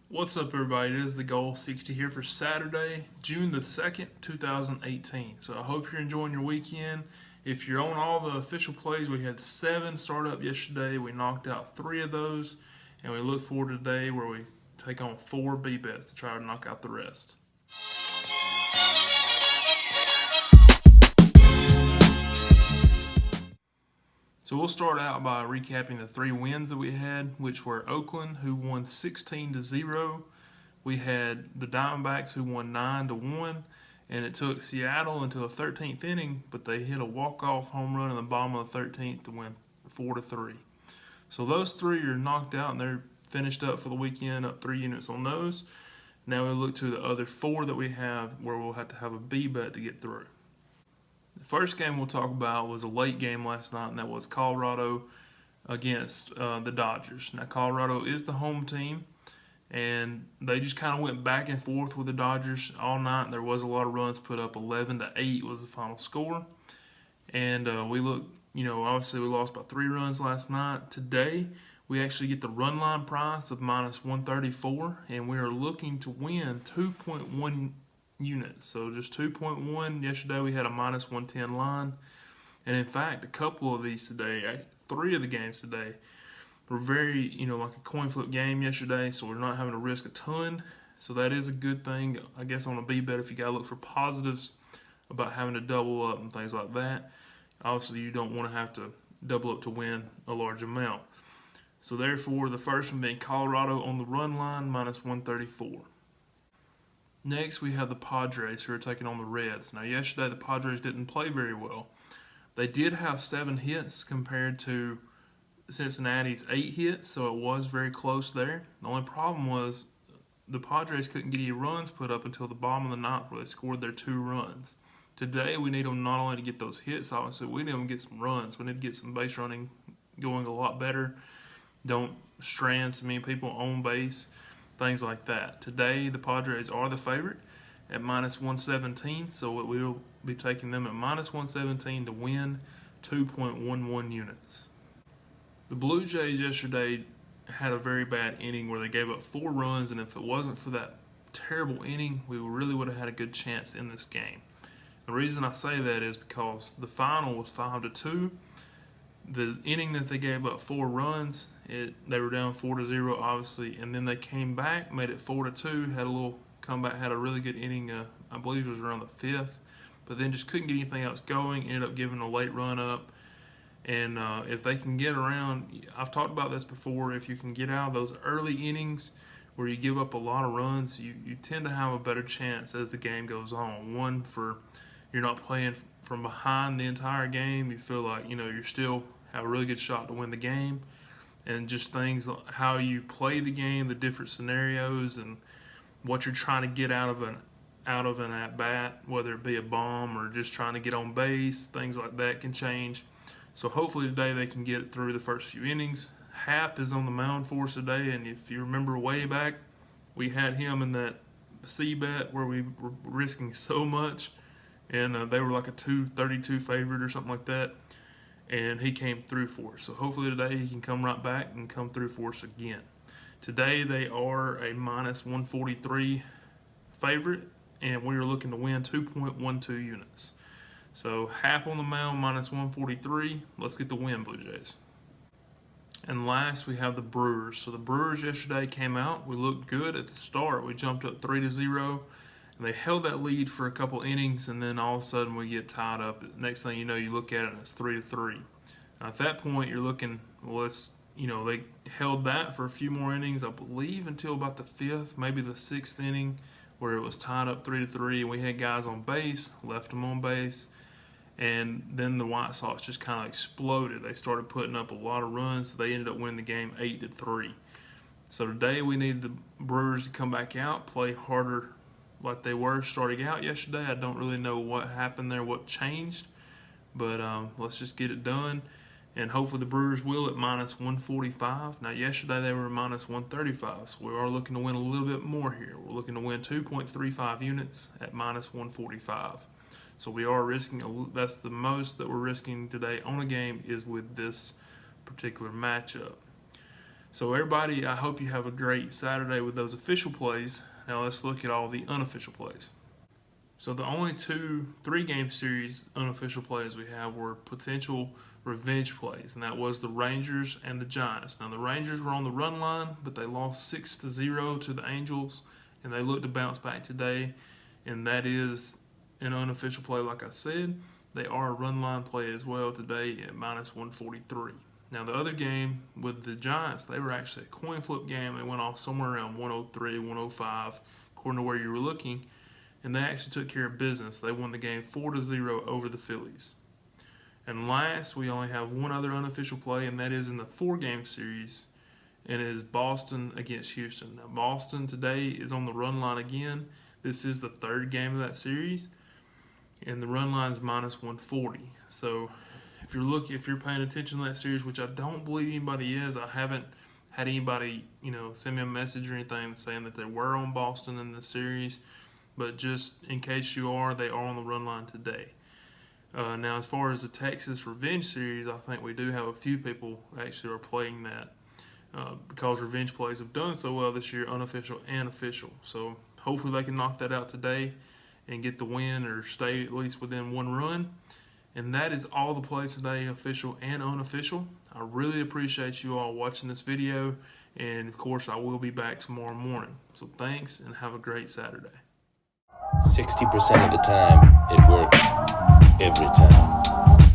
What's up, everybody? It is Thegoal60 here for Saturday, June the 2nd, 2018. So I hope you're enjoying your weekend. If you're on all the official plays, we had 7 start up yesterday. We knocked out 3 of those, and we look forward to today where we take on 4 B bets to try to knock out the rest. So we'll start out by recapping the 3 wins that we had, which were Oakland, who won 16-0. We had the Diamondbacks, who won 9-1, and it took Seattle until the 13th inning, but they hit a walk-off home run in the bottom of the 13th to win 4-3. So those 3 are knocked out, and they're finished up for the weekend, up 3 units on those. Now we look to the other 4 that we have, where we'll have to have a B bet to get through. The first game we'll talk about was a late game last night, and that was Colorado against the Dodgers. Now, Colorado is the home team, and they just kind of went back and forth with the Dodgers all night. There was a lot of runs put up. 11-8 was the final score. And obviously we lost by 3 runs last night. Today, we actually get the run line price of -134, and we are looking to win 2.1 units. So just 2.1. Yesterday we had a -110 line. And in fact, a couple of these today, 3 of the games today, were very, like a coin flip game yesterday, so we're not having to risk a ton. So that is a good thing, I guess, on a B bet if you got to look for positives about having to double up and things like that. Obviously, you don't want to have to double up to win a large amount. So therefore, the first one being Colorado on the run line, -134. Next, we have the Padres, who are taking on the Reds. Now, yesterday, the Padres didn't play very well. They did have 7 hits compared to Cincinnati's 8 hits, so it was very close there. The only problem was the Padres couldn't get any runs put up until the bottom of the 9th, where they scored their 2 runs. Today, we need them not only to get those hits, obviously, we need them to get some runs. We need to get some base running going a lot better. Don't strand so many people on base, things like that. Today, the Padres are the favorite at -117, so we'll be taking them at -117 to win 2.11 units. The Blue Jays yesterday had a very bad inning where they gave up 4 runs, and if it wasn't for that terrible inning, we really would have had a good chance in this game. The reason I say that is because the final was 5-2. The inning that they gave up 4 runs, they were down 4-0, obviously, and then they came back, made it 4-2, had a little comeback, had a really good inning, I believe it was around the 5th, but then just couldn't get anything else going, ended up giving a late run up. And if they can get around, I've talked about this before, if you can get out of those early innings where you give up a lot of runs, you tend to have a better chance as the game goes on. One, for you're not playing from behind the entire game. You feel like, you're still have a really good shot to win the game. And just things like how you play the game, the different scenarios, and what you're trying to get out of an at-bat, whether it be a bomb or just trying to get on base, things like that can change. So hopefully today they can get through the first few innings. Happ is on the mound for us today, and if you remember way back, we had him in that C bet where we were risking so much, and they were like a 232 favorite or something like that, and he came through for us. So hopefully today he can come right back and come through for us again. Today they are a -143 favorite, and we are looking to win 2.12 units. So Happ on the mound, -143. Let's get the win, Blue Jays. And last, we have the Brewers. So the Brewers yesterday came out. We looked good at the start. We jumped up 3-0, and they held that lead for a couple innings, and then all of a sudden we get tied up. Next thing you know, you look at it and it's 3-3. Now, at that point, you're looking, they held that for a few more innings, I believe, until about the 5th, maybe the 6th inning, where it was tied up 3-3, and we had guys on base, left them on base. And then the White Sox just kind of exploded. They started putting up a lot of runs. So they ended up winning the game 8-3. So today we need the Brewers to come back out, play harder like they were starting out yesterday. I don't really know what happened there, what changed. But let's just get it done. And hopefully the Brewers will at -145. Now yesterday they were -135. So we are looking to win a little bit more here. We're looking to win 2.35 units at -145. So we are risking, that's the most that we're risking today on a game is with this particular matchup. So everybody, I hope you have a great Saturday with those official plays. Now let's look at all the unofficial plays. So the only 3-game series unofficial plays we have were potential revenge plays, and that was the Rangers and the Giants. Now the Rangers were on the run line, but they lost 6-0 to the Angels, and they look to bounce back today, and that is an unofficial play. Like I said, they are a run line play as well today at -143. Now the other game with the Giants, they were actually a coin flip game. They went off somewhere around 103, 105, according to where you were looking, and they actually took care of business. They won the game 4-0 over the Phillies. And last, we only have one other unofficial play, and that is in the 4-game series, and it is Boston against Houston. Now Boston today is on the run line again. This is the 3rd game of that series, and the run line is -140. So if you're paying attention to that series, which I don't believe anybody is, I haven't had anybody, send me a message or anything saying that they were on Boston in the series. But just in case you are, they are on the run line today. Now, as far as the Texas Revenge Series, I think we do have a few people actually are playing that because revenge plays have done so well this year, unofficial and official. So hopefully they can knock that out today and get the win or stay at least within one run. And that is all the plays today, official and unofficial. I really appreciate you all watching this video. And of course, I will be back tomorrow morning. So thanks and have a great Saturday. 60% of the time, it works every time.